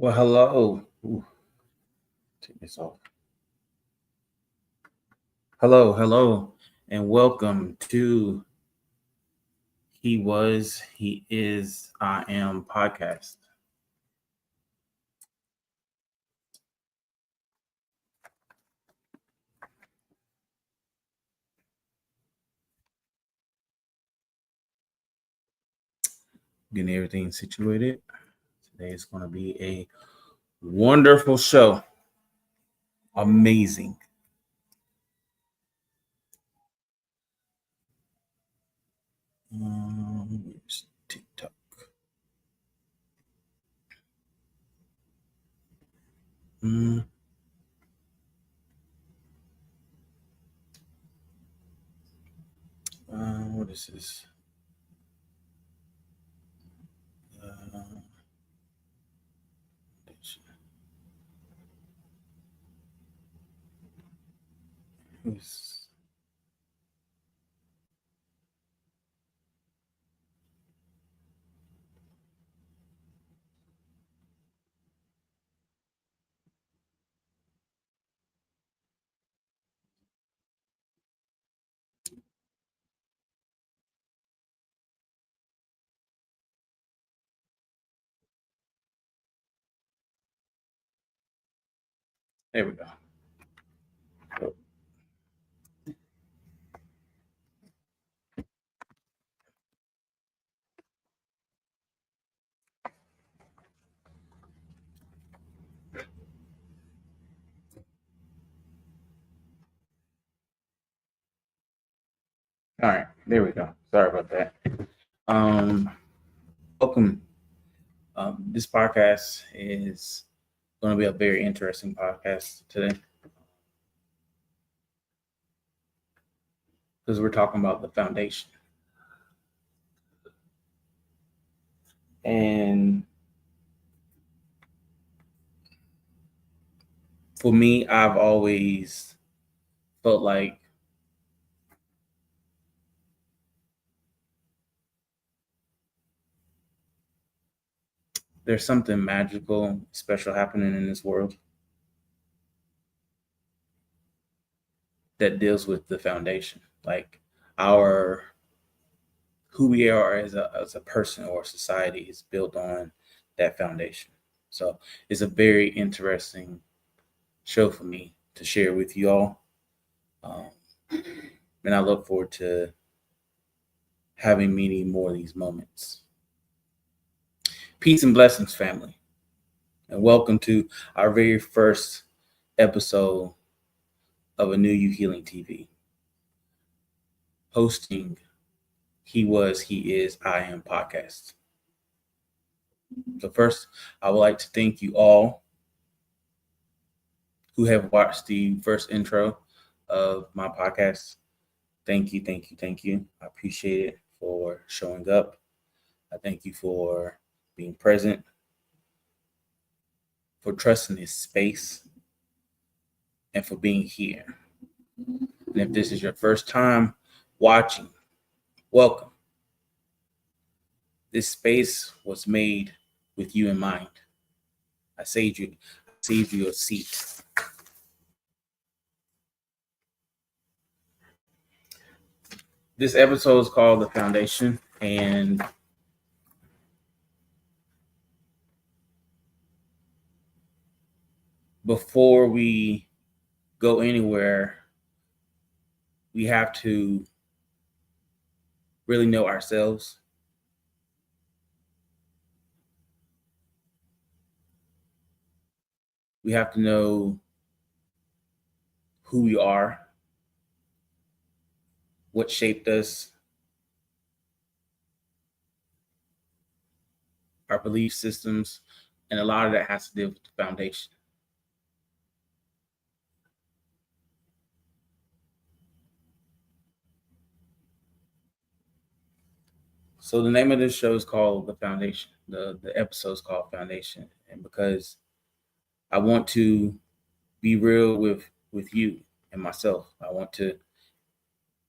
Well, hello. Ooh, take this off. Hello, and welcome to He Is, I Am podcast. Getting everything situated. Today is going to be a wonderful show. Amazing. Here's TikTok. Mm, what is this? Uh, who's- there we go. All right, there we go. Sorry about that. Welcome. This podcast is going to be a very interesting podcast today because we're talking about the foundation. And for me, I've always felt like there's something magical, special happening in this world that deals with the foundation, like our who we are as a person or society is built on that foundation. So it's a very interesting show for me to share with you all. Um, and I look forward to having many more of these moments. Peace and blessings, family, and welcome to our very first episode of A New You Healing TV, hosting He Was, He Is, I Am podcast. So first, I would like to thank you all who have watched the first intro of my podcast. Thank you, thank you, thank you. I appreciate it for showing up. I thank you for being present, for trusting this space, and for being here. And if this is your first time watching, welcome. This space was made with you in mind. I saved you a seat. This episode is called The Foundation, and before we go anywhere, we have to really know ourselves. We have to know who we are, what shaped us, our belief systems, and a lot of that has to do with the foundation. So the name of this show is called The Foundation. The episode is called Foundation, and because I want to be real with you and myself, I want to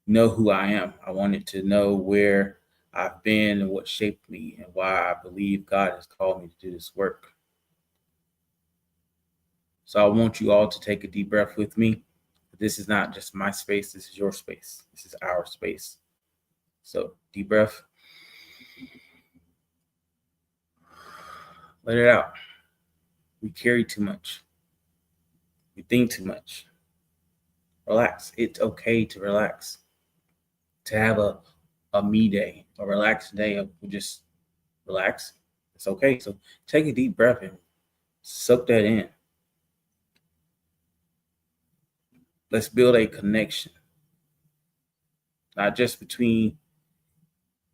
know who I am. I wanted to know where I've been and what shaped me and why I believe God has called me to do this work. So I want you all to take a deep breath with me. This is not just my space. This is your space. This is our space. So deep breath. Let it out. We carry too much. We think too much. Relax. It's okay to relax. To have a me day, a relaxed day of just relax. It's okay. So take a deep breath and soak that in. Let's build a connection, not just between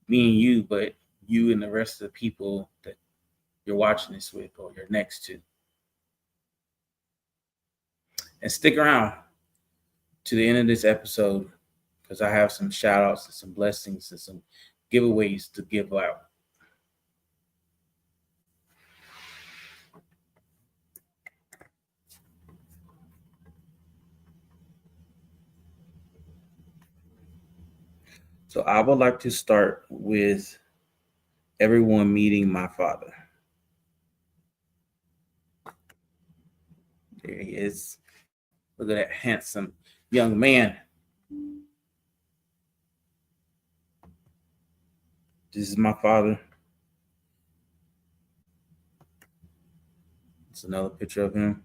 me and you, but you and the rest of the people that you're watching this with or you're next to. And stick around to the end of this episode because I have some shout outs and some blessings and some giveaways to give out. So I would like to start with everyone meeting my father. There he is. Look at that handsome young man. This is my father. It's another picture of him.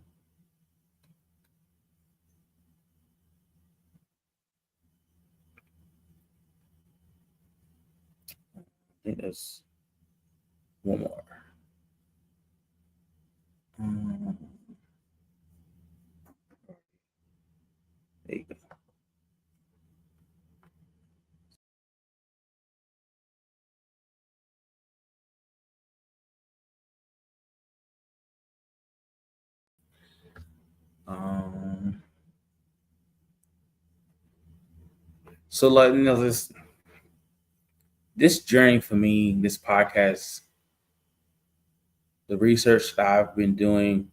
I think there's one more. There you go. So like this journey for me, this podcast, the research that I've been doing,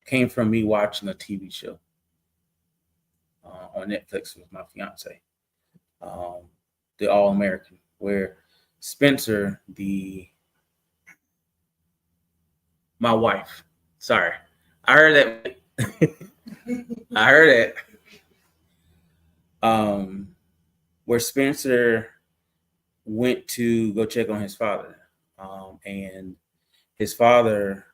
came from me watching a TV show on Netflix with my fiance, The All American, where Spencer, my wife, sorry, I heard that. I heard that. Where Spencer went to go check on his father, and his father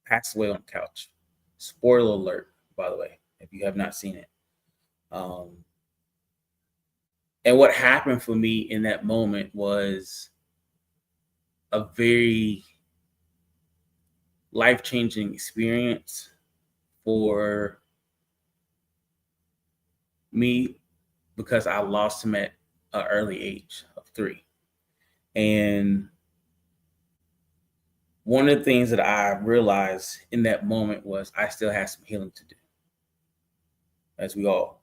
passed away on the couch. Spoiler alert, by the way, if you have not seen it. And what happened for me in that moment was a very life-changing experience for me because I lost him at an early age of 3. And one of the things that I realized in that moment was I still had some healing to do, as we all.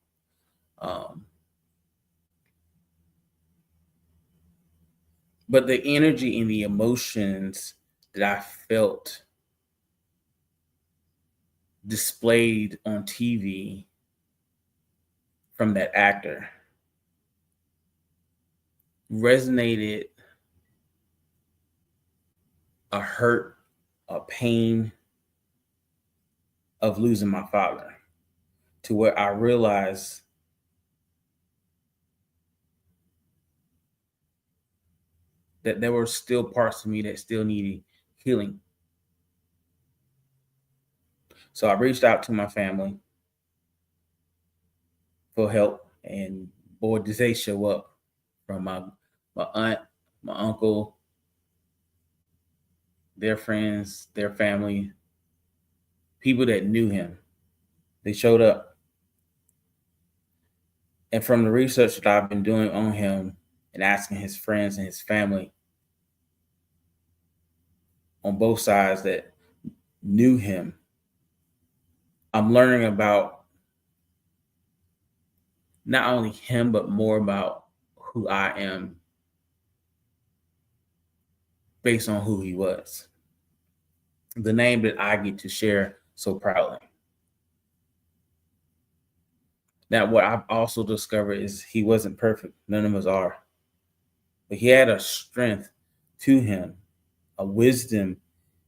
But the energy and the emotions that I felt displayed on TV from that actor resonated a hurt, a pain of losing my father, to where I realized that there were still parts of me that still needed healing. So I reached out to my family for help, and boy, did they show up, from my aunt, my uncle, their friends, their family, people that knew him. They showed up. And from the research that I've been doing on him and asking his friends and his family on both sides that knew him, I'm learning about not only him, but more about who I am based on who he was. The name that I get to share so proudly. Now, what I've also discovered is he wasn't perfect. None of us are. But he had a strength to him, a wisdom.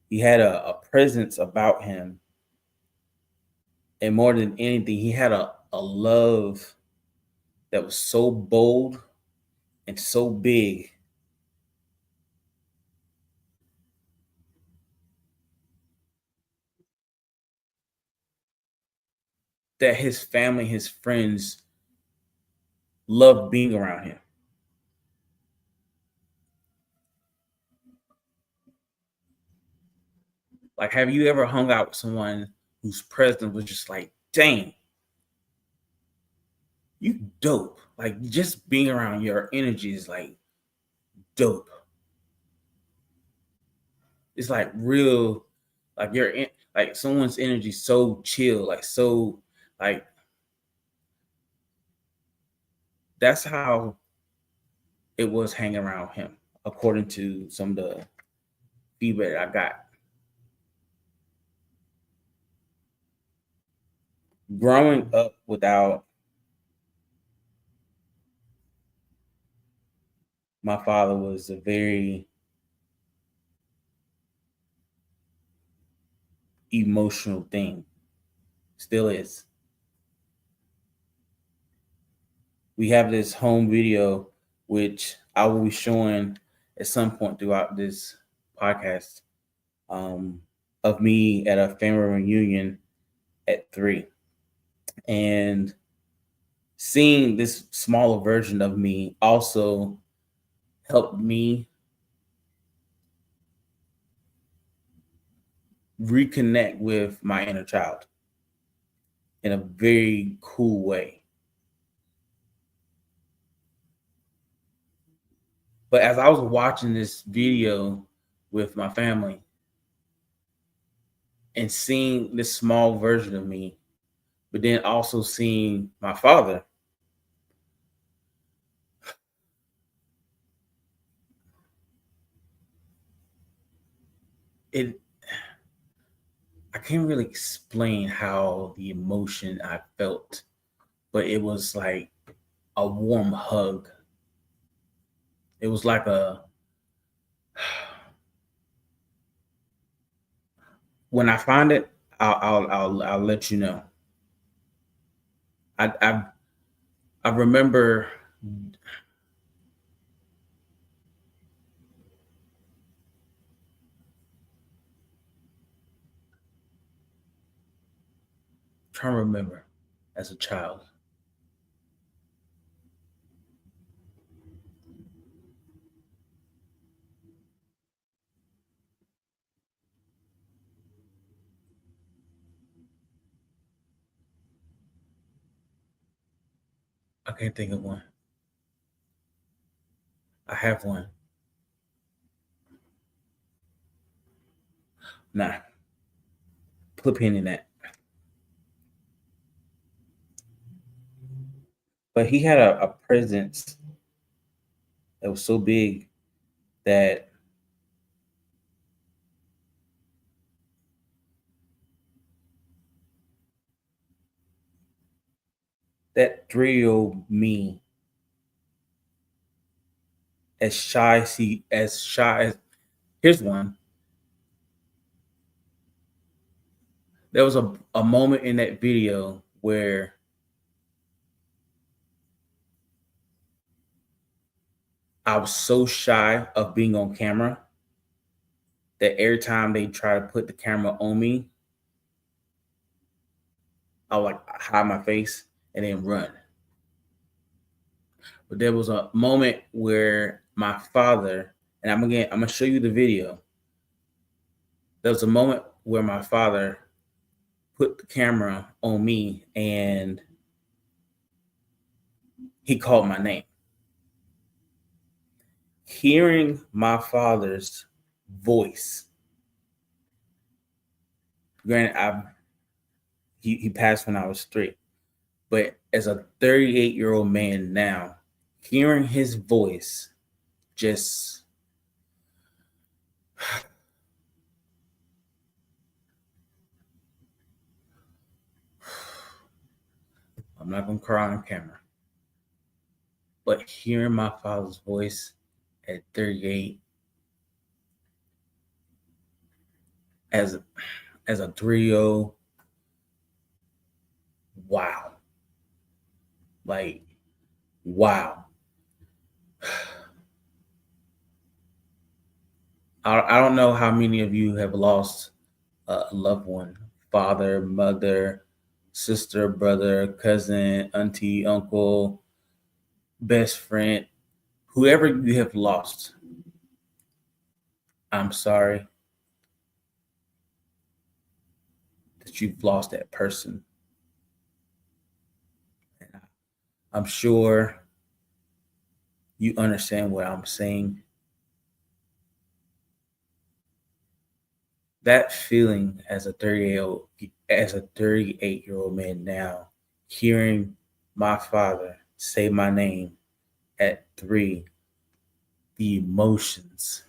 He had a presence about him. And more than anything, he had a love that was so bold and so big that his family, his friends loved being around him. Like, have you ever hung out with someone whose presence was just like, dang, you dope. Like, just being around your energy is like dope. It's like real, like like someone's energy so chill, like so, like that's how it was hanging around him, according to some of the feedback I got. Growing up without my father was a very emotional thing. Still is. We have this home video, which I will be showing at some point throughout this podcast, um, of me at a family reunion at 3. And seeing this smaller version of me also helped me reconnect with my inner child in a very cool way. But as I was watching this video with my family and seeing this small version of me, but then also seeing my father, it I can't really explain how the emotion I felt, but it was like a warm hug. It was like a when I find it, I'll let you know. I I, I remember trying to remember as a child. I can't think of one. I have one. Nah, put a pin in that. But he had a presence that was so big that that 3-year old me, as shy as here's one. There was a moment in that video where I was so shy of being on camera that every time they try to put the camera on me, I would like hide my face and then run. But there was a moment where my father, and I'm gonna show you the video. There was a moment where my father put the camera on me and he called my name. Hearing my father's voice, granted, he passed when I was 3, but as a 38-year-old man now, hearing his voice just I'm not gonna cry on camera, but hearing my father's voice at 38 as a 3-year-old. Wow. Like, wow. I don't know how many of you have lost a loved one, father, mother, sister, brother, cousin, auntie, uncle, best friend, whoever you have lost. I'm sorry that you've lost that person. And I'm sure you understand what I'm saying. That feeling as a 38-year-old man now, hearing my father say my name at 3, the emotions.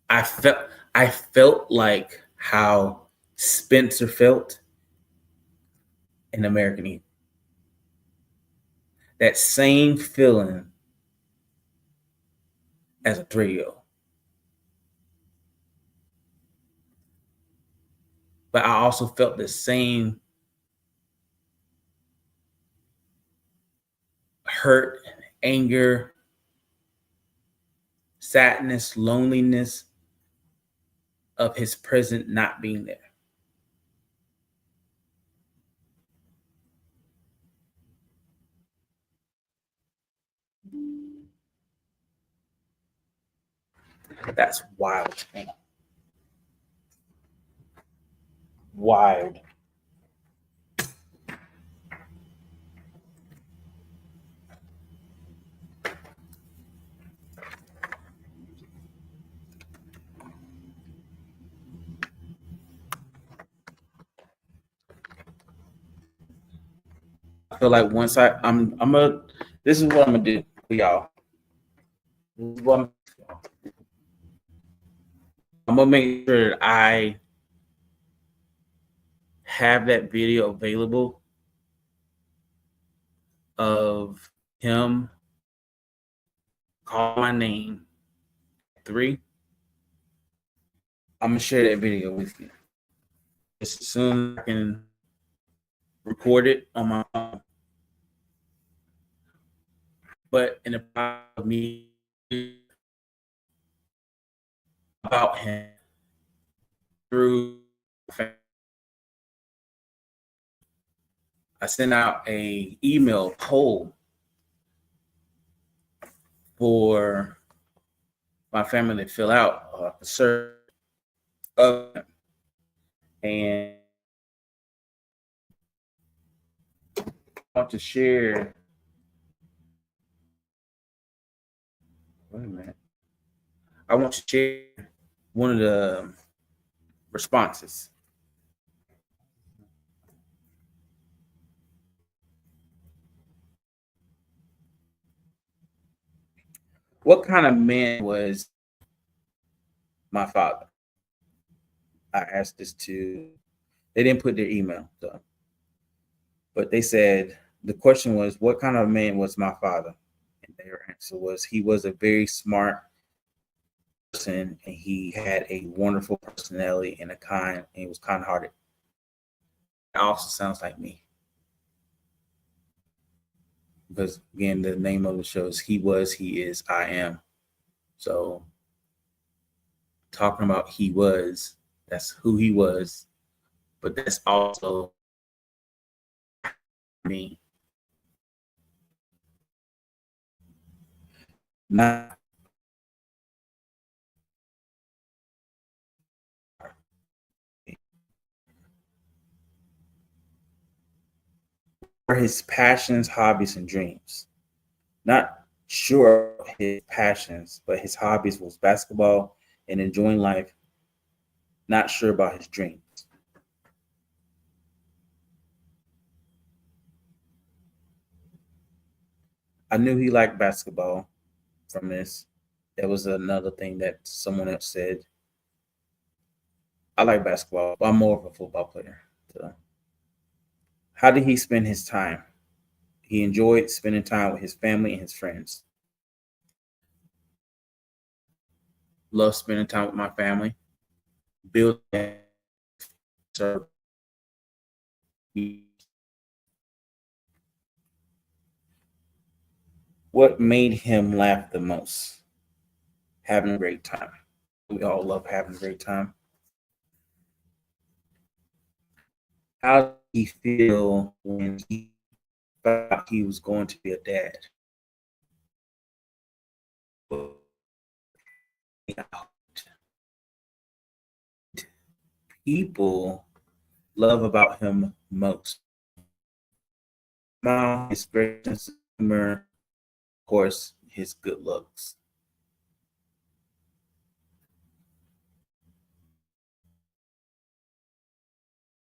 I felt I felt like how Spencer felt in American Eagle. That same feeling as a 3-year-old. But I also felt the same hurt, anger, sadness, loneliness of his present not being there. That's wild. Wild. I feel like once I'm a this is what I'm gonna do for y'all. This is what I'm gonna make sure that I have that video available of him call my name 3. I'm gonna share that video with you as soon as I can record it on my phone. But in the process of me about him through, I sent out a email poll for my family to fill out a survey of him. And I want to share. Wait a minute. I want to share one of the responses. What kind of man was my father? I asked this to, they didn't put their email though, but they said the question was, what kind of man was my father? And their answer was, he was a very smart person and he had a wonderful personality and he was kind hearted. It also sounds like me. Because again, the name of the show is He Was, He Is, I Am. So talking about he was, that's who he was, but that's also me. Not for his passions, hobbies, and dreams. Not sure his passions, but his hobbies was basketball and enjoying life. Not sure about his dreams. I knew he liked basketball from this. That was another thing that someone else said. I like basketball, but I'm more of a football player. So, how did he spend his time? He enjoyed spending time with his family and his friends. Love spending time with my family. Building serve. What made him laugh the most? Having a great time. We all love having a great time. How did he feel when he thought he was going to be a dad? People love about him most? Smile, his great sense of humor, of course, his good looks.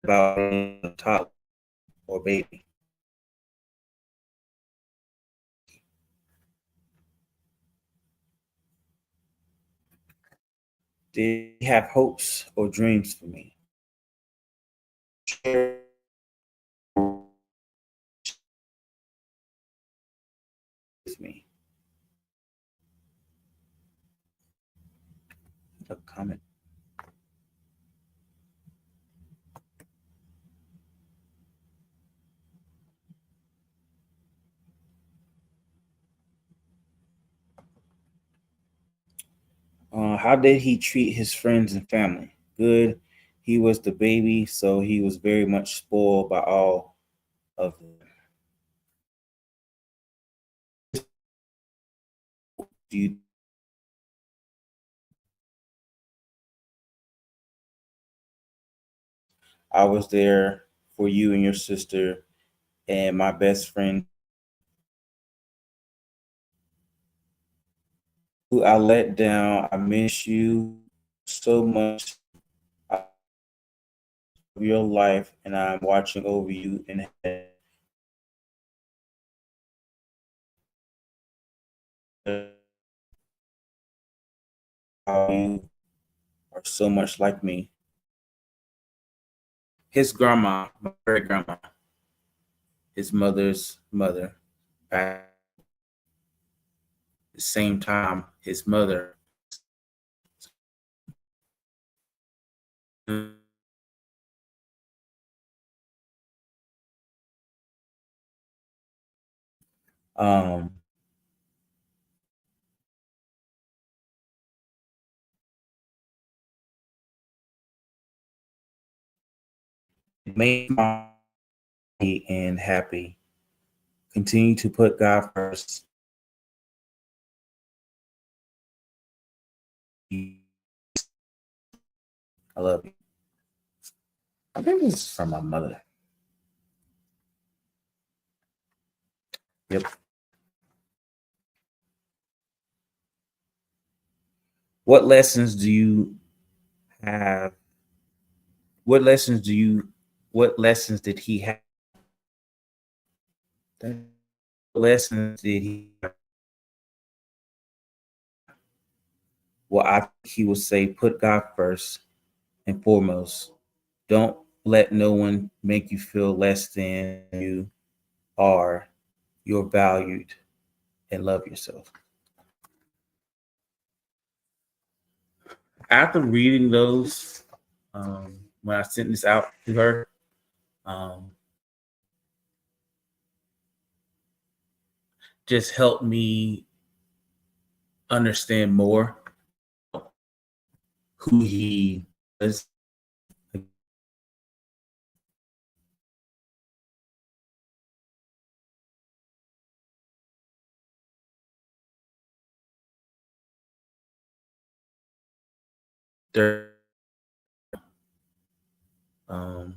About a toddler or baby. Did he have hopes or dreams for me? Share with me. A comment. How did he treat his friends and family? Good. He was the baby, so he was very much spoiled by all of them. You, I was there for you and your sister and my best friend who I let down. I miss you so much of your life, and I'm watching over you and how you are so much like me. His grandma, my great grandma, his mother's mother, at the same time, his mother um, made my and happy. Continue to put God first. I love you. I think this is from my mother. Yep. What lessons do you have? What lessons do you? What lessons did he have? What lessons did he have? Well, I think he would say, put God first and foremost. Don't let no one make you feel less than you are. You're valued and love yourself. After reading those, when I sent this out to her, um, just helped me understand more who he is. Um,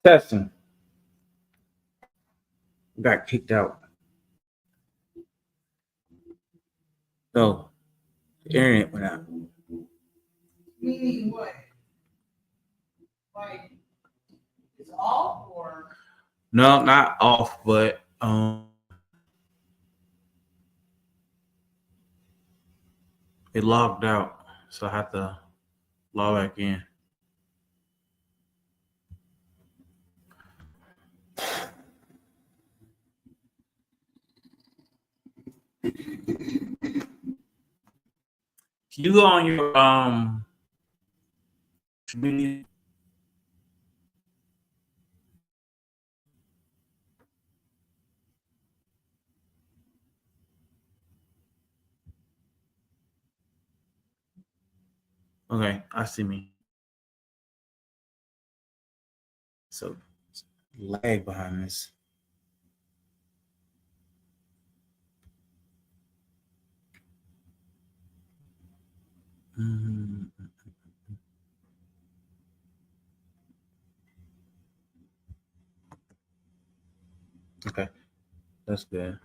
Testing. Got kicked out. So the internet went out. Meaning what? Like it's off or No, not off, but it logged out. So I had to log back in. Can you go on your media? Okay, I see me. So lag behind this. Mhm. Okay, that's good.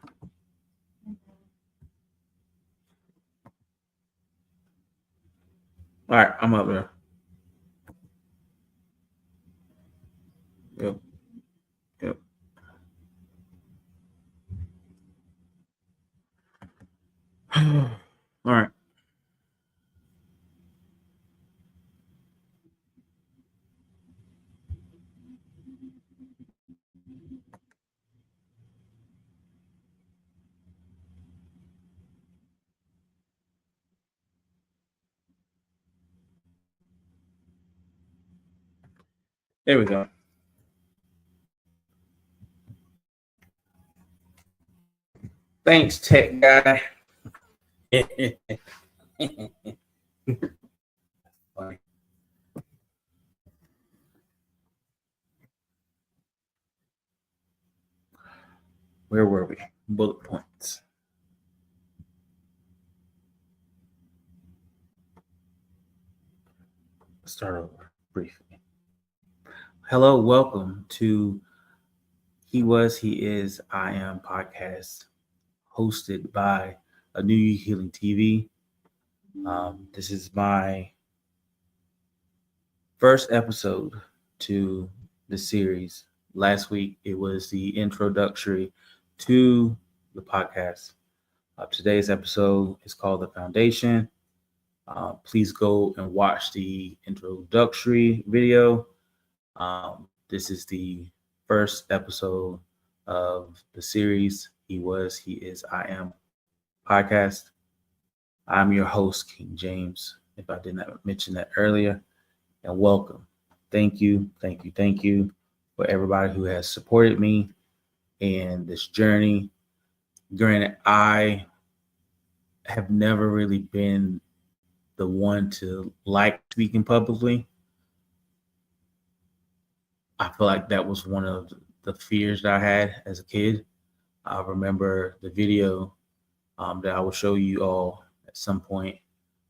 All right, I'm up there. Yep, yep. All right. There we go. Thanks, tech guy. Where were we? Bullet points. Let's start over briefly. Hello, welcome to He Was, He Is, I Am podcast, hosted by A New You Healing TV. This is my first episode to the series. Last week, it was the introductory to the podcast. Today's episode is called The Foundation. Please go and watch the introductory video. This is the first episode of the series He Was, He Is, I Am podcast. I'm your host, King James, if I did not mention that earlier, and welcome. Thank you, thank you, thank you for everybody who has supported me in this journey. Granted, I have never really been the one to like speaking publicly. I feel like that was one of the fears that I had as a kid. I remember the video that I will show you all at some point,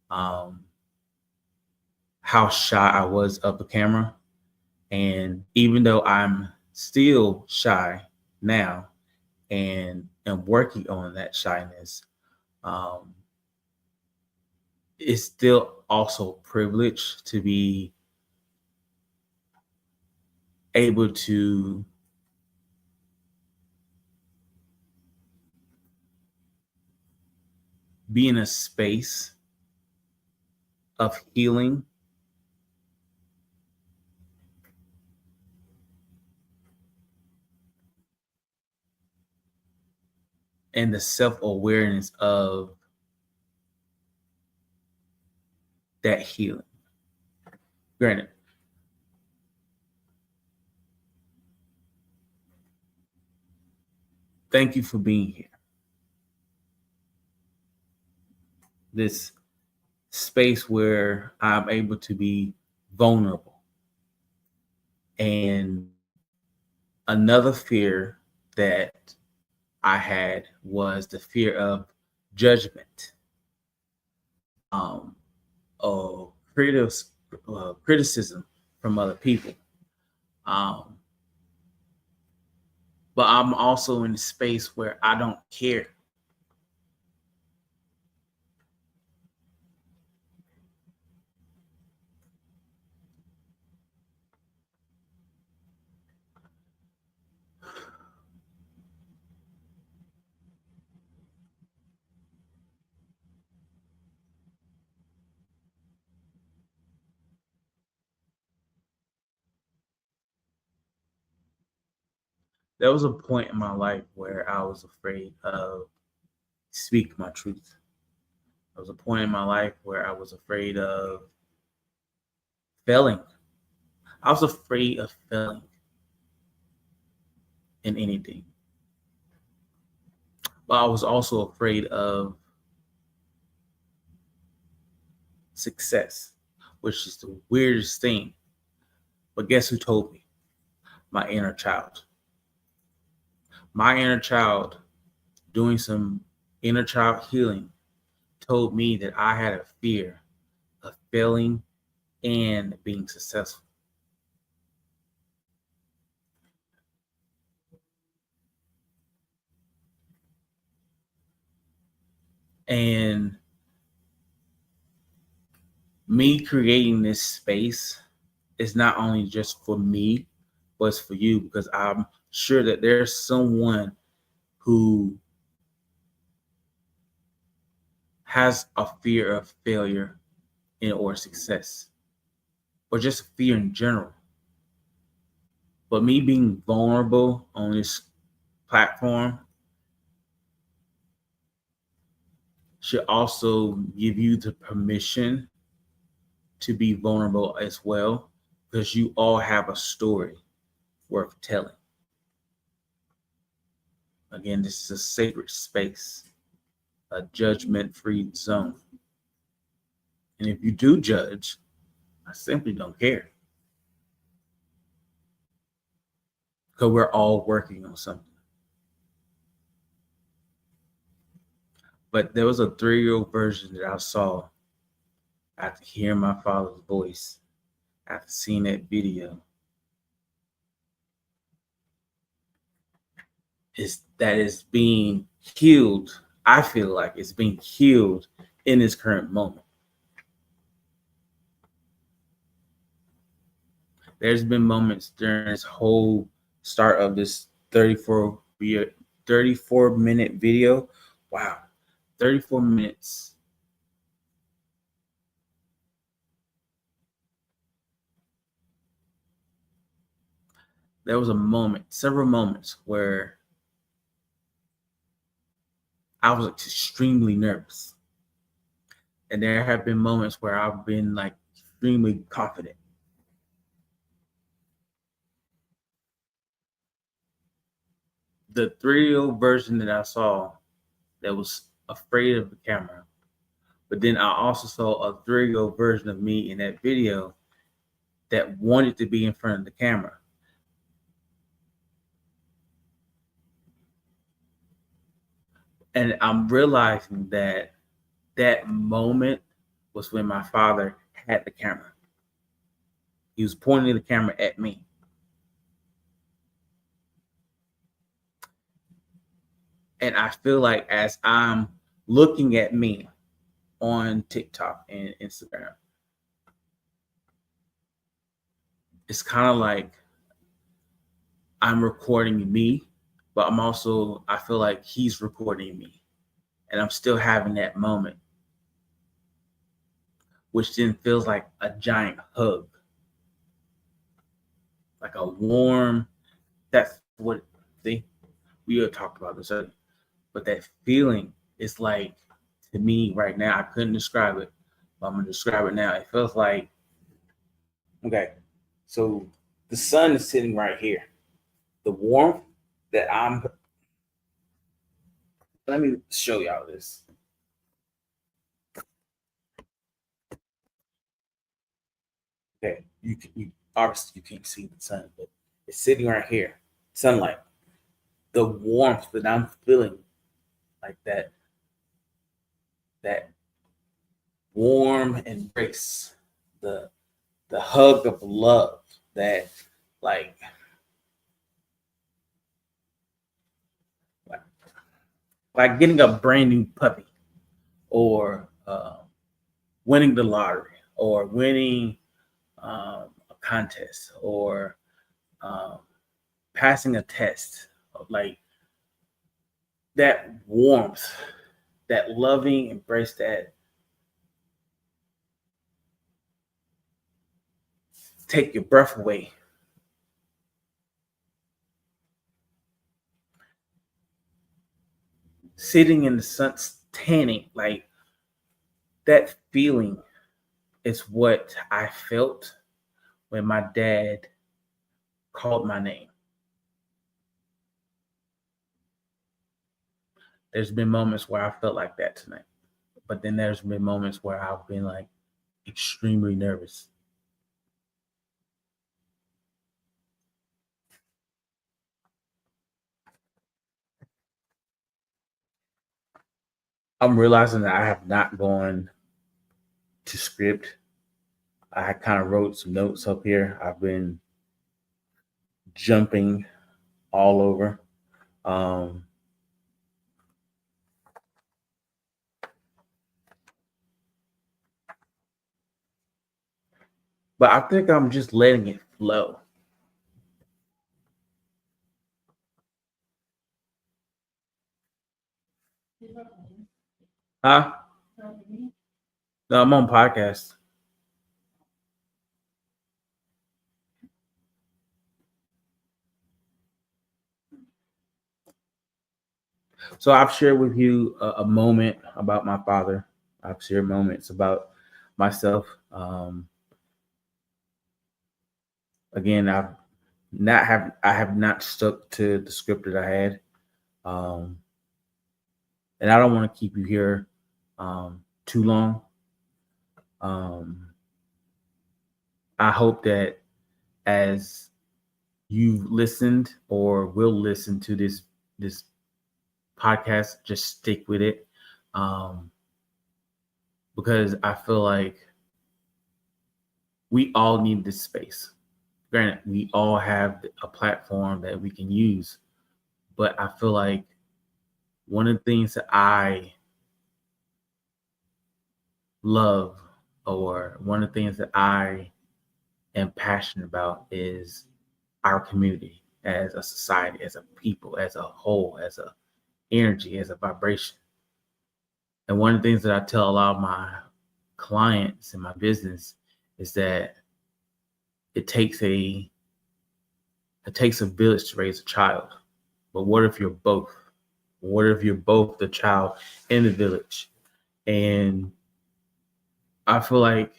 how shy I was of the camera. And even though I'm still shy now and am working on that shyness, um, it's still also a privilege to be able to be in a space of healing and the self-awareness of that healing. Granted, thank you for being here. This space where I'm able to be vulnerable. And another fear that I had was the fear of judgment, of criticism from other people. Um, but I'm also in a space where I don't care. There was a point in my life where I was afraid of speak my truth. There was a point in my life where I was afraid of failing. I was afraid of failing in anything. But I was also afraid of success, which is the weirdest thing. But guess who told me? My inner child. My inner child, doing some inner child healing, told me that I had a fear of failing and being successful. And me creating this space is not only just for me, but it's for you because I'm sure that there's someone who has a fear of failure and or success, or just fear in general. But me being vulnerable on this platform should also give you the permission to be vulnerable as well, because you all have a story worth telling. Again, this is a sacred space, a judgment free zone. And if you do judge, I simply don't care because we're all working on something. But there was a 3-year version that I saw after hearing my father's voice, after seeing that video, is that is being healed. I feel like it's being healed in this current moment. There's been moments during this whole start of this 34-minute video. Wow, 34 minutes. There was a moment, several moments where I was extremely nervous. And there have been moments where I've been like extremely confident. The 3-year version that I saw that was afraid of the camera, but then I also saw a 3-year version of me in that video that wanted to be in front of the camera. And I'm realizing that that moment was when my father had the camera. He was pointing the camera at me. And I feel like as I'm looking at me on TikTok and Instagram, it's kind of like I'm recording me, but I feel like he's recording me. And I'm still having that moment, which then feels like a giant hug, like a warm, that's what, see, we had talked about this earlier, but that feeling is like, to me right now, I couldn't describe it, but I'm going to describe it now. It feels like, okay, so the sun is sitting right here. The warmth that let me show y'all this. Okay, you obviously you can't see the sun, but it's sitting right here. Sunlight. The warmth that I'm feeling, like that warm embrace, the the hug of love that, like, like getting a brand new puppy, or winning the lottery, or winning a contest, or um, passing a test. Like that warmth, that loving embrace, that take your breath away. Sitting in the sun, tanning, like that feeling is what I felt when my dad called my name. There's been moments where I felt like that tonight, but then there's been moments where I've been like extremely nervous. I'm realizing that I have not gone to script. I kind of wrote some notes up here. I've been jumping all over. Um, but I think I'm just letting it flow. Huh? No, I'm on podcast. So I've shared with you a moment about my father. I've shared moments about myself. Again, I have not stuck to the script that I had, um, and I don't want to keep you here too long. Um, I hope that as you've listened or will listen to this podcast, just stick with it, um, because I feel like we all need this space. Granted, we all have a platform that we can use, but I feel like one of the things that I love, or one of the things that I am passionate about, is our community as a society, as a people, as a whole, as a energy, as a vibration. And one of the things that I tell a lot of my clients in my business is that it takes a it takes a village to raise a child. But what if you're both? What if you're both the child and the village? And I feel like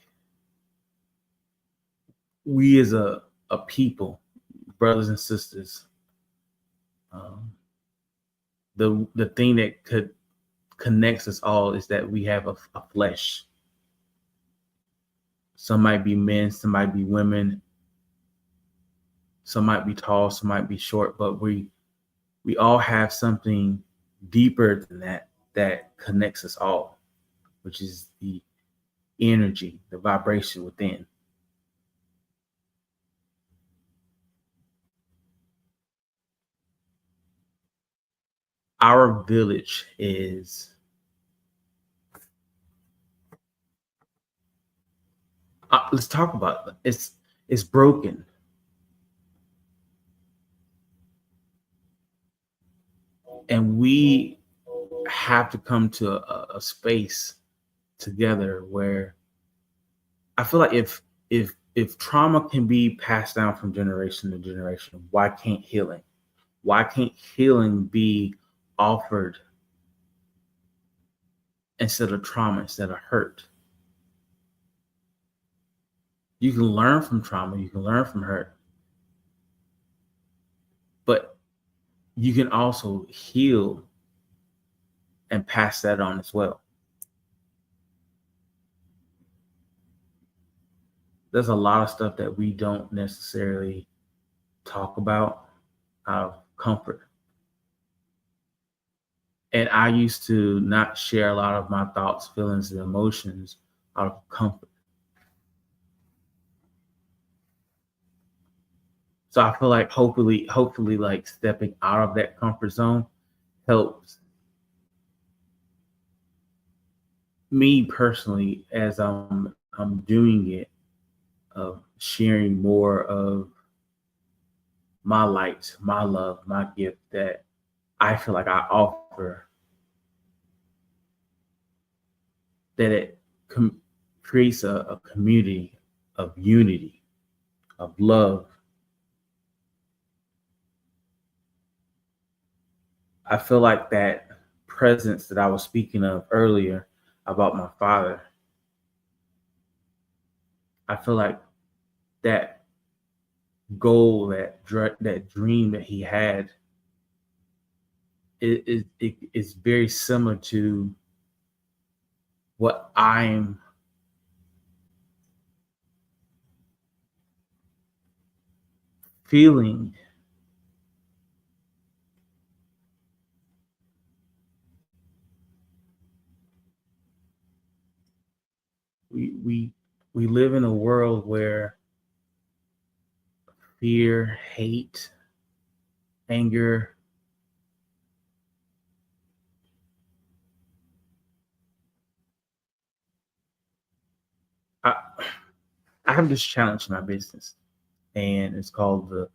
we as a people, brothers and sisters, um, the thing that could connects us all is that we have a flesh. Some might be men, some might be women, some might be tall, some might be short, but we all have something deeper than that that connects us all, which is the energy, the vibration within. Our village is let's talk about it. It's broken, and we have to come to a space together where I feel like if trauma can be passed down from generation to generation, why can't healing? Why can't healing be offered instead of trauma, instead of hurt? You can learn from trauma, you can learn from hurt, but you can also heal and pass that on as well. There's a lot of stuff that we don't necessarily talk about out of comfort. And I used to not share a lot of my thoughts, feelings, and emotions out of comfort. So I feel like hopefully like stepping out of that comfort zone helps me personally, as I'm doing it, of sharing more of my light, my love, my gift that I feel like I offer, that it com- creates a community of unity, of love. I feel like that presence that I was speaking of earlier about my father, I feel like that goal, that dream that he had, is very similar to what I'm feeling. We live in a world where fear, hate, anger, I, I have this challenge in my business, and it's called the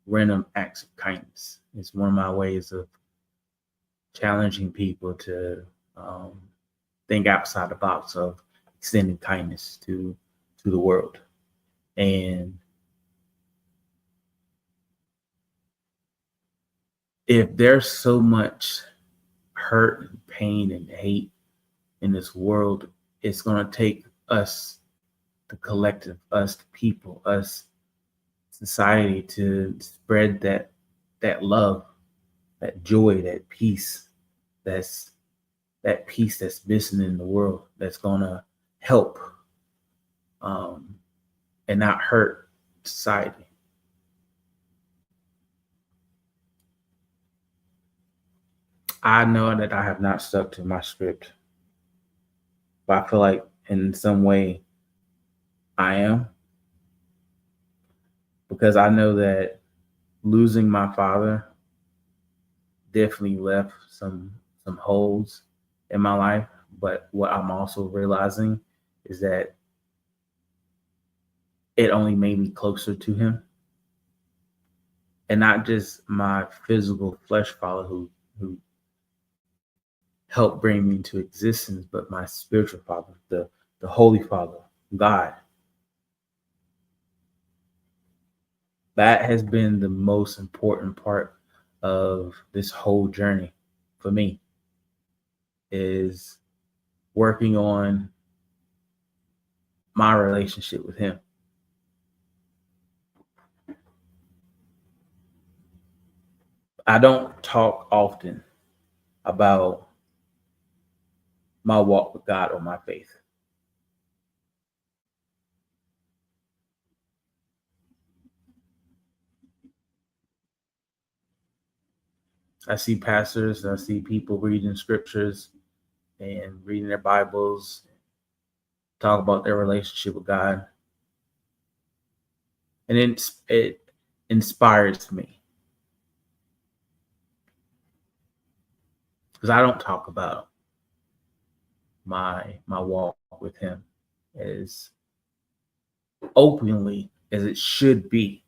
random acts of kindness. It's one of my ways of challenging people to um, think outside the box of extending kindness to the world. And if there's so much hurt and pain and hate in this world, it's going to take us, the collective, us, the people, us, society, to spread that love, that joy, that peace. That's that peace that's missing in the world. That's going to help um, and not hurt society. I know that I have not stuck to my script, but I feel like in some way I am, because I know that losing my father definitely left some holes in my life. But what I'm also realizing is that it only made me closer to him, and not just my physical flesh father who helped bring me into existence, but my spiritual father, the Holy Father, God. That has been the most important part of this whole journey for me, is working on my relationship with him. I don't talk often about my walk with God or my faith. I see pastors, I see people reading scriptures and reading their Bibles, talk about their relationship with God, and it inspires me, because I don't talk about my walk with Him as openly as it should be.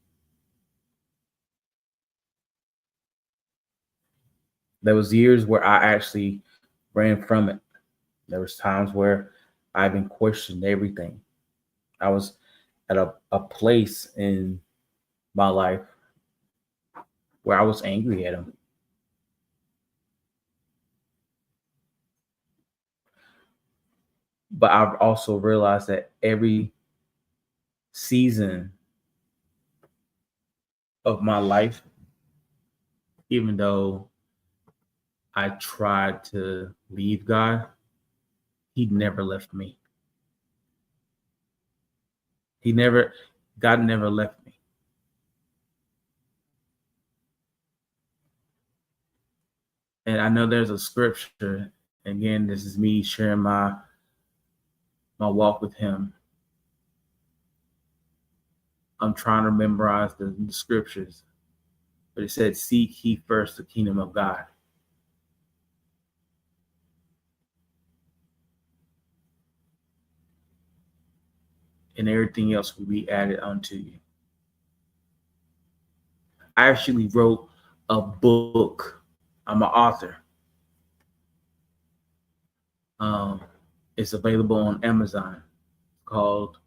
There was years where I actually ran from it. There was times where I even questioned everything. I was at a place in my life where I was angry at him. But I've also realized that every season of my life, even though I tried to leave God, He never left me. He never, God never left me. And I know there's a scripture. Again, this is me sharing my walk with Him. I'm trying to memorize the scriptures, but it said, "Seek ye first the kingdom of God." and everything else will be added onto you. I actually wrote a book. I'm an author. Um, it's available on Amazon called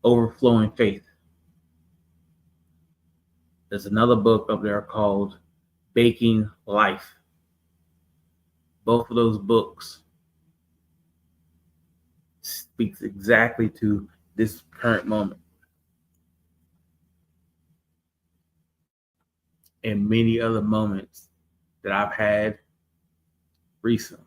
Overflowing Faith. There's another book up there called Baking Life. Both of those books speaks exactly to this current moment and many other moments that I've had recently.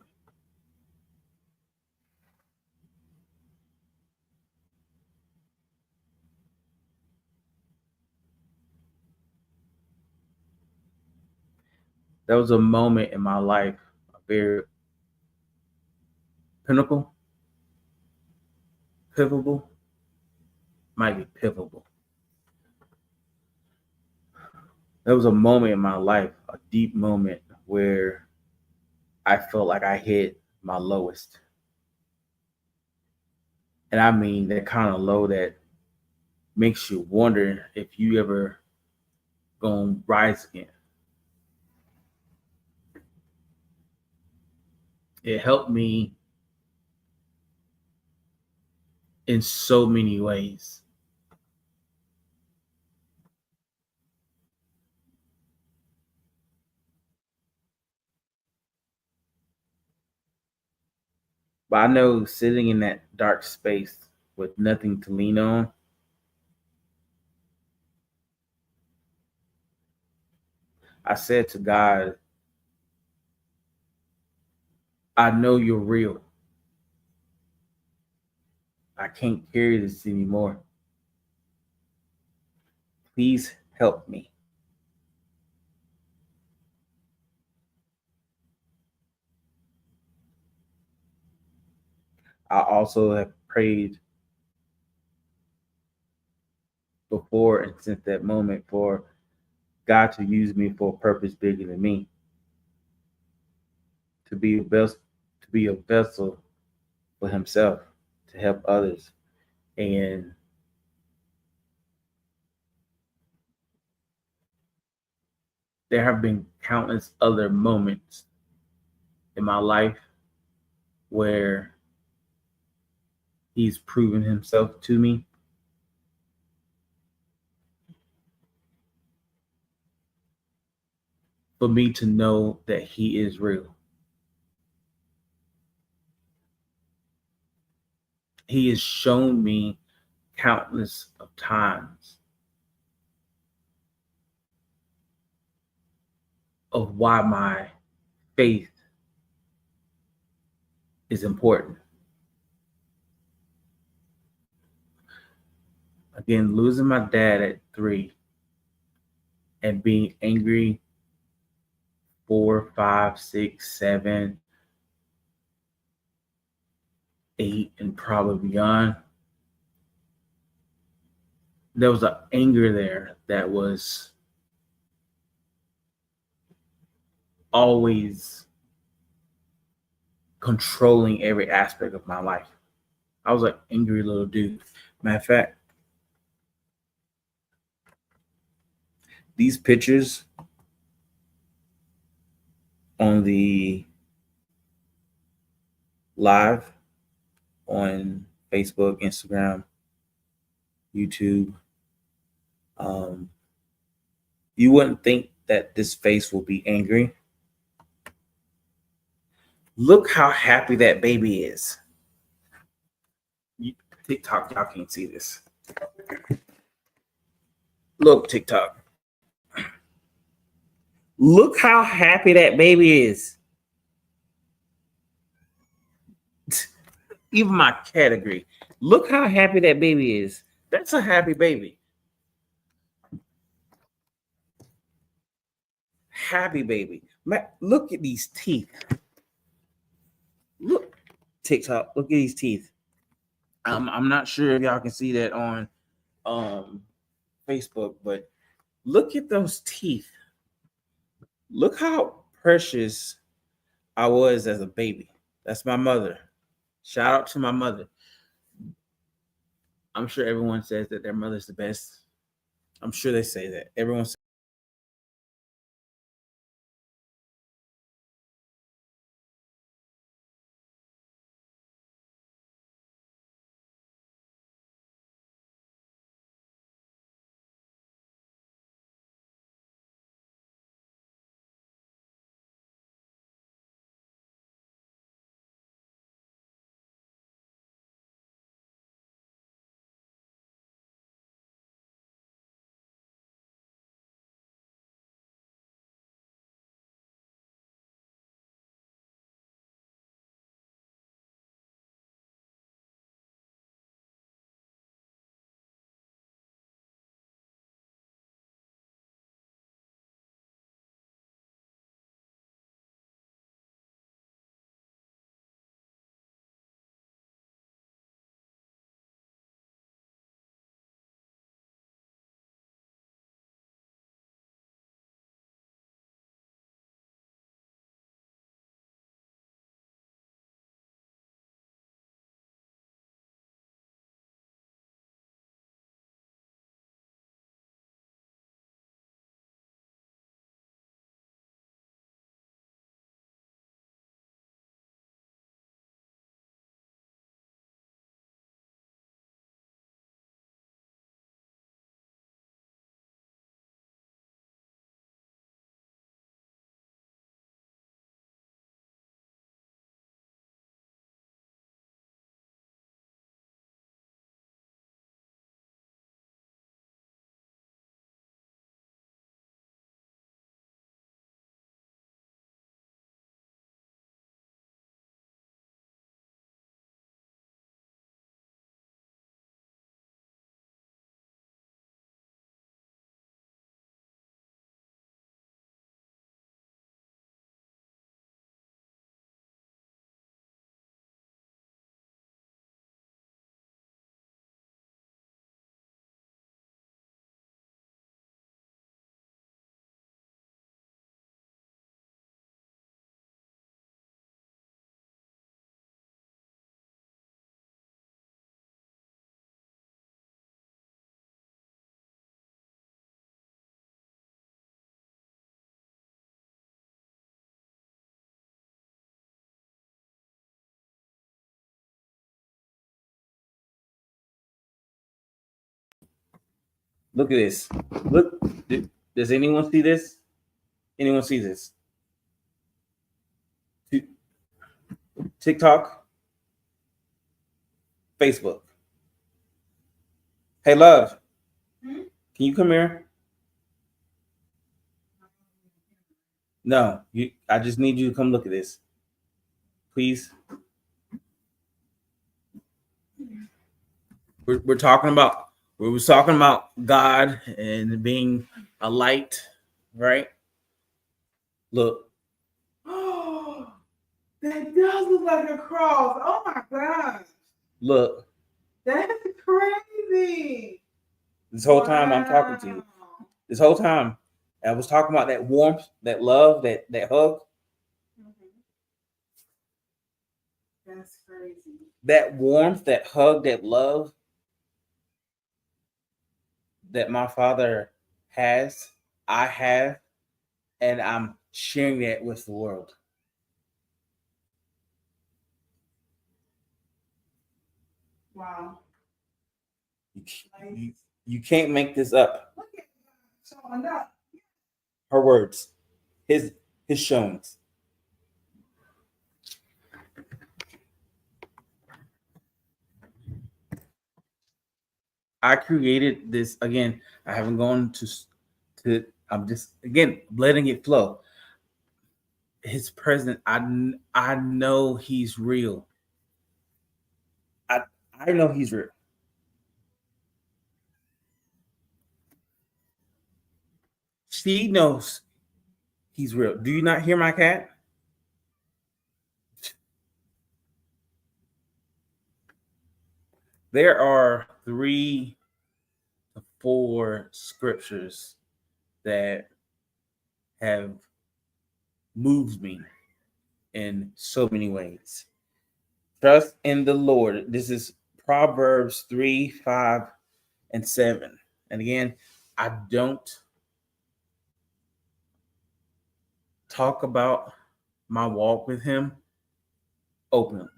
There was a moment in my life, a very pinnacle, pivotal, might be pivotal. There was a moment in my life, a deep moment where I felt like I hit my lowest. And I mean that kind of low that makes you wonder if you ever gonna rise again. It helped me in so many ways. But I know sitting in that dark space with nothing to lean on, I said to God, I know you're real. I can't carry this anymore. Please help me. I also have prayed before and since that moment for God to use me for a purpose bigger than me, to be a vessel, for Himself, to help others. And there have been countless other moments in my life where He's proven Himself to me. For me to know that He is real. He has shown me countless of times of why my faith is important. Again, losing my dad at 3 and being angry 4, 5, 6, 7, 8, and probably beyond. There was an anger there that was always controlling every aspect of my life. I was an angry little dude. Matter of fact, these pictures on the live on Facebook, Instagram, YouTube, um, you wouldn't think that this face will be angry. Look how happy that baby is. TikTok, y'all can't see this. Look, TikTok. Look how happy that baby is. Even my category. Look how happy that baby is. That's a happy baby. Happy baby. Look at these teeth. Look, TikTok. Look at these teeth. I'm not sure if y'all can see that on um, Facebook, but look at those teeth. Look how precious I was as a baby. That's my mother. Shout out to my mother. I'm sure everyone says that their mother's the best. I'm sure they say that. Everyone says look at this. Look, does anyone see this? Anyone see this? TikTok, Facebook. Hey, love, Hmm? can you come here? No, you. I just need you to come look at this, please. We're talking about we was talking about God and being a light, right? Look, Oh, that does look like a cross. Oh my gosh. look. That's crazy. This whole time I'm talking to you. Wow. This whole time I was talking about that warmth, that love, that hug, Mhm. That's crazy. that warmth, that hug, that love that my father has, I have, and I'm sharing that with the world. Wow. You, you, you can't make this up. Look at showing up. Her words, his his showings. I created this again. I haven't gone to. I'm just again letting it flow. His presence. I know he's real. I I know he's real. She knows he's real. Do you not hear my cat? There are 3 to 4 scriptures that have moved me in so many ways. Trust in the Lord. This is Proverbs 3, 5, and 7. And again, I don't talk about my walk with him openly.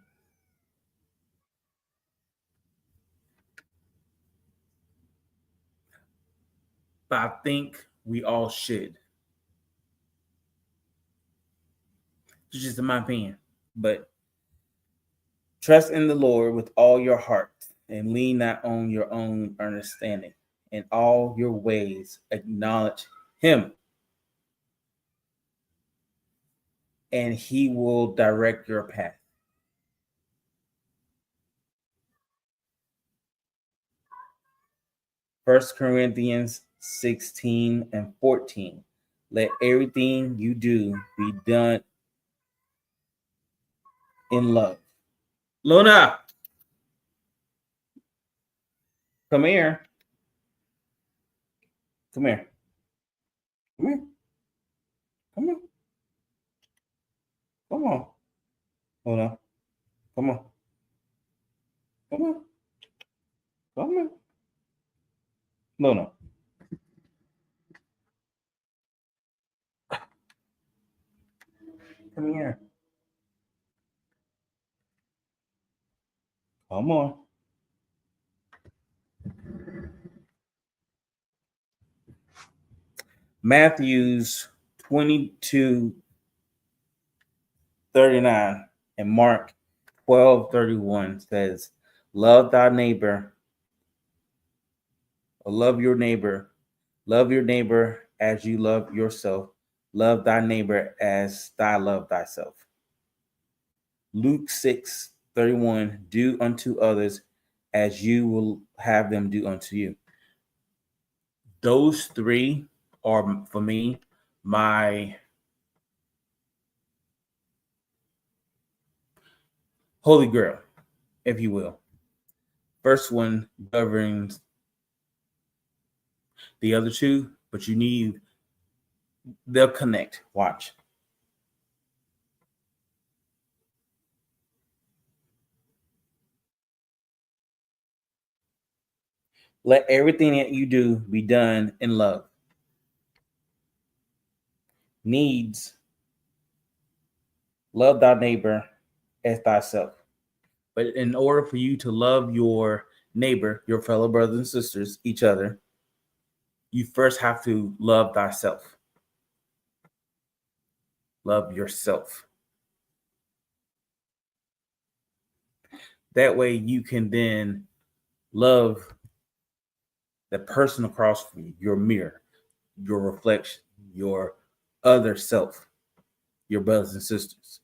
But I think we all should. It's just in my opinion. But trust in the Lord with all your heart and lean not on your own understanding. In all your ways, acknowledge him, and he will direct your path. First Corinthians 16 and 14. Let everything you do be done in love. Luna, come here. Come here. Come here. Come on. Come on. Luna. Come on. Come on. Come on. Luna. Come here. Come on. Matthew's 22:39 and Mark 12:31 says, love thy neighbor, or love your neighbor. Love your neighbor as you love yourself. Love thy neighbor as thou love thyself. Luke 6:31, do unto others as you will have them do unto you. Those three are, for me, my holy grail, if you will. First one governs the other two, but they'll connect. Watch. Let everything that you do be done in love. Needs, love thy neighbor as thyself. But in order for you to love your neighbor, your fellow brothers and sisters, each other, you first have to love thyself. Love yourself. That way you can then love the person across from you, your mirror, your reflection, your other self, your brothers and sisters.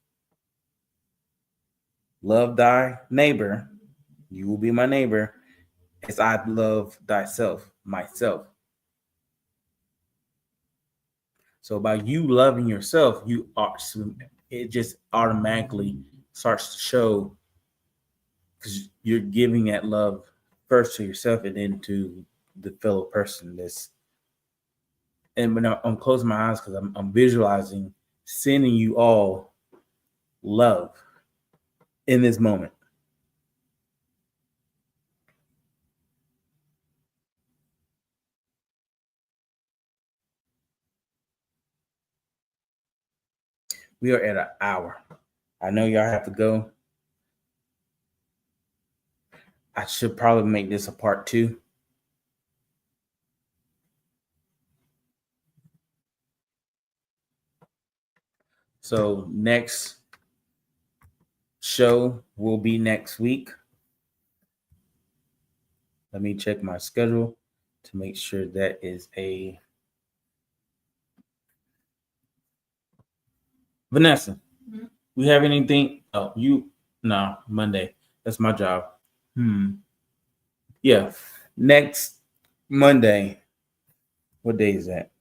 Love thy neighbor, you will be my neighbor, as I love thyself, myself. So by you loving yourself, it just automatically starts to show, because you're giving that love first to yourself and then to the fellow person. And when I'm closing my eyes because I'm visualizing sending you all love in this moment. We are at an hour. I know y'all have to go. I should probably make this a part 2. So next show will be next week. Let me check my schedule to make sure that is a Vanessa. Mm-hmm. We have anything? Oh, no, Monday. That's my job. Yeah. Next Monday. What day is that?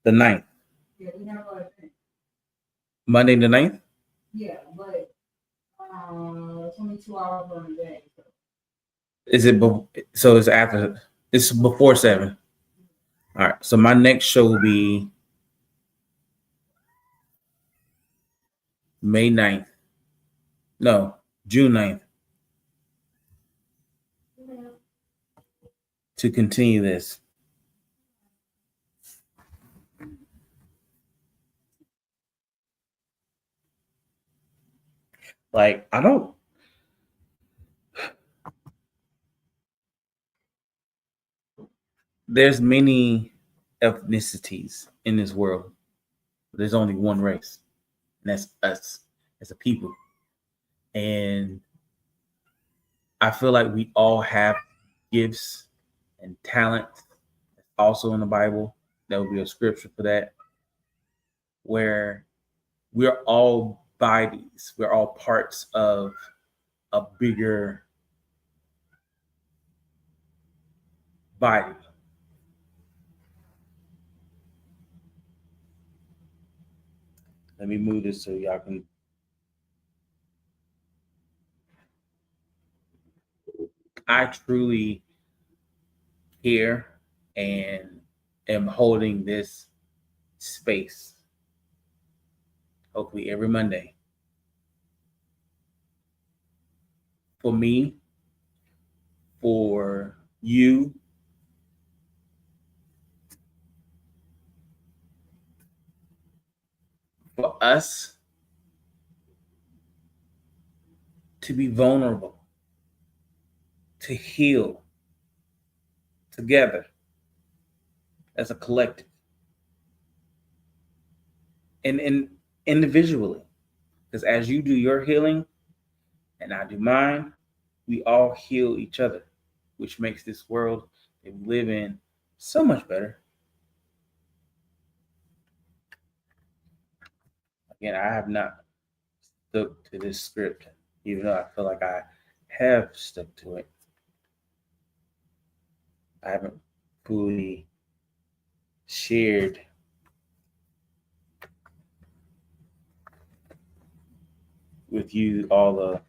The 9th. Yeah, we have Monday the 9th? Yeah, but 22 hours on the day. Is it so it's after, it's before 7. All right. So my next show will be May 9th. No, June 9th, to continue this. Like, I don't, there's many ethnicities in this world. There's only one race, and that's us as a people. And I feel like we all have gifts and talents also in the Bible. There will be a scripture for that, where we're all bodies, we're all parts of a bigger body. Let me move this so y'all can. I truly care and am holding this space, hopefully every Monday, for me, for you, for us to be vulnerable, to heal together as a collective and individually. Because as you do your healing and I do mine, we all heal each other, which makes this world that we live in so much better. Again, I have not stuck to this script, even though I feel like I have stuck to it. I haven't fully shared with you all the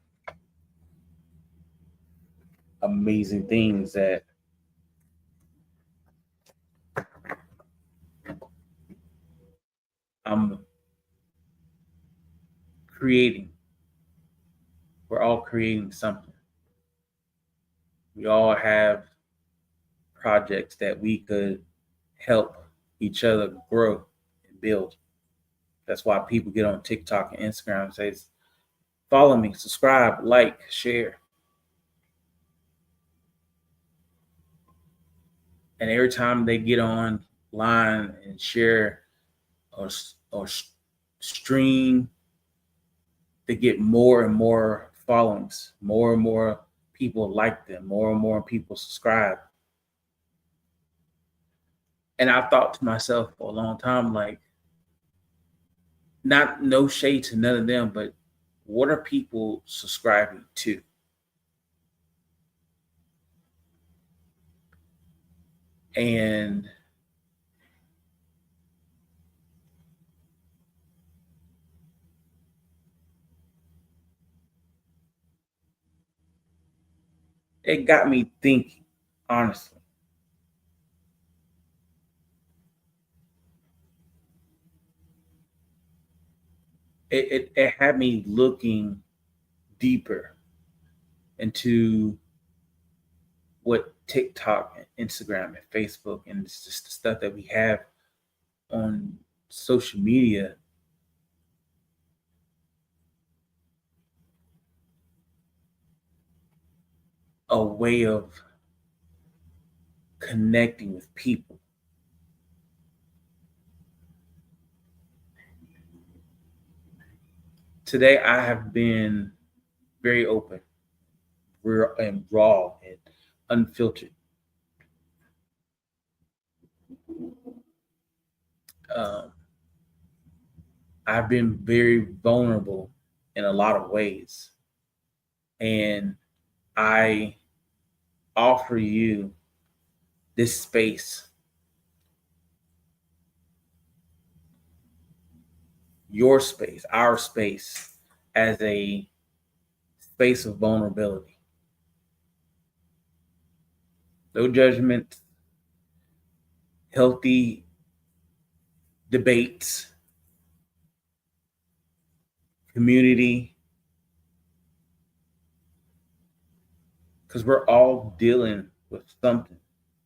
amazing things that I'm creating. We're all creating something. We all have projects that we could help each other grow and build. That's why people get on TikTok and Instagram and say, follow me, subscribe, like, share. And every time they get online and share or, or stream, they get more and more followings, more and more people like them, more and more people subscribe. And I thought to myself for a long time, like, not no shade to none of them, but what are people subscribing to? And it got me thinking, honestly. It had me looking deeper into what TikTok and Instagram and Facebook and just the stuff that we have on social media, a way of connecting with people. Today, I have been very open, real, and raw and unfiltered. Um, I've been very vulnerable in a lot of ways. And I offer you this space, your space, our space, as a space of vulnerability. No judgment, healthy debates, community, because we're all dealing with something.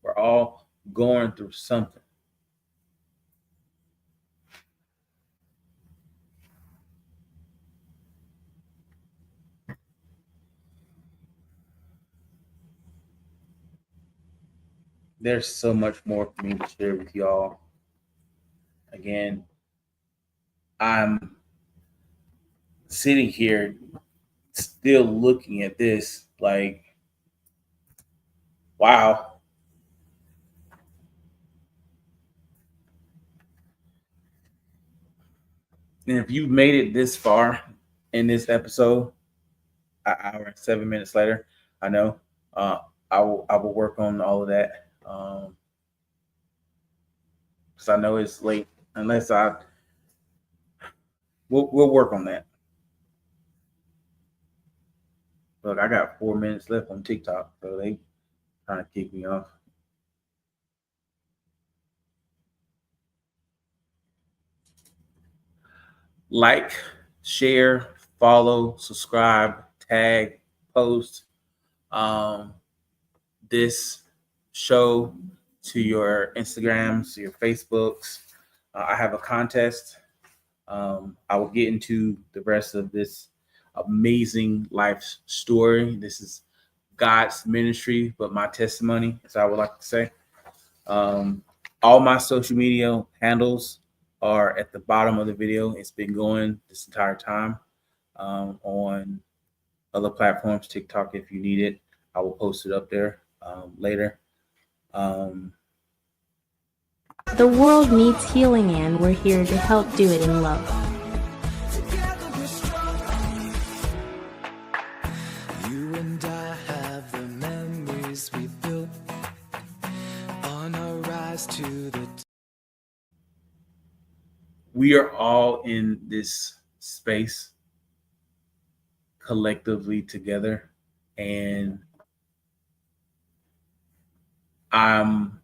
We're all going through something. There's so much more for me to share with y'all. Again, I'm sitting here still looking at this like, wow. And if you've made it this far in this episode, an hour and 7 minutes later, I know uh, I will work on all of that because I know it's late. Unless we'll work on that. Look, I got 4 minutes left on TikTok, so they trying to kick me off. Like, share, follow, subscribe, tag, post um, this show to your Instagrams, to your Facebooks. I have a contest. I will get into the rest of this amazing life story. This is God's ministry, but my testimony, as I would like to say. Um, all my social media handles are at the bottom of the video. It's been going this entire time on other platforms, TikTok, if you need it. I will post it up there later. The world needs healing, and we're here to help do it in love. You and I have the memories we built on our rise to the We are all in this space collectively together, and I'm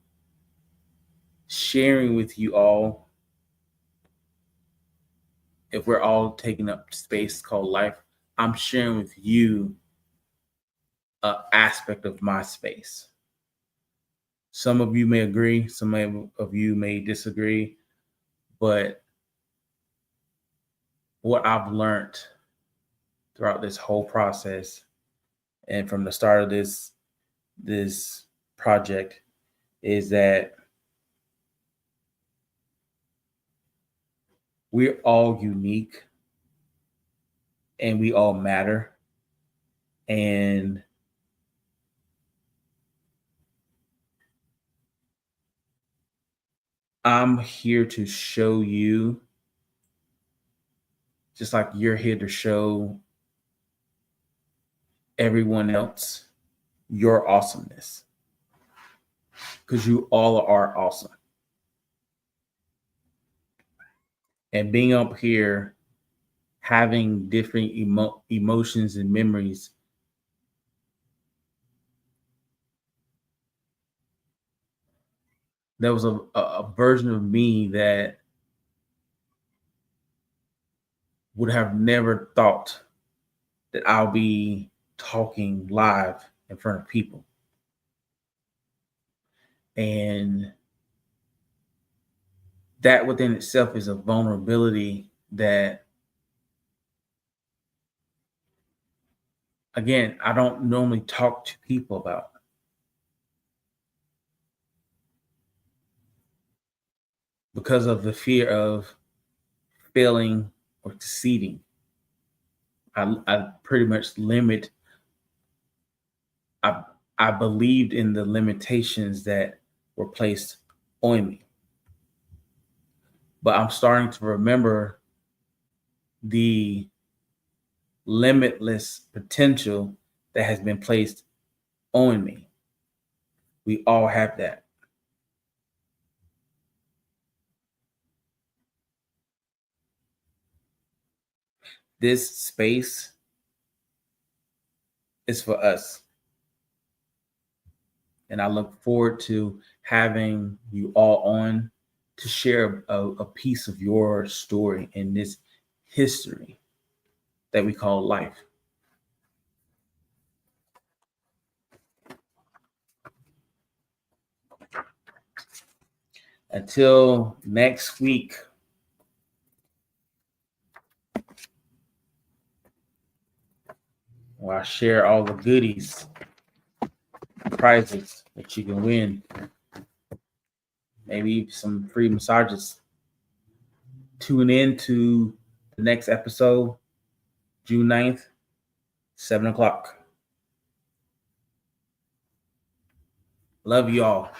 sharing with you all, if we're all taking up space called life, I'm sharing with you an aspect of my space. Some of you may agree, some of you may disagree, but what I've learned throughout this whole process and from the start of this project is that we're all unique and we all matter. And I'm here to show you, just like you're here to show everyone else your awesomeness, because you all are awesome. And being up here, having different emotions and memories, there was a version of me that would have never thought that I'll be talking live in front of people. And that within itself is a vulnerability that, again, I don't normally talk to people about because of the fear of failing or succeeding. I pretty much limit. I I believed in the limitations that were placed on me, but I'm starting to remember the limitless potential that has been placed on me. We all have that. This space is for us. And I look forward to having you all on to share a piece of your story in this history that we call life. Until next week, where I share all the goodies, prizes that you can win. Maybe some free massages. Tune in to the next episode, June 9th, 7 o'clock. Love you all.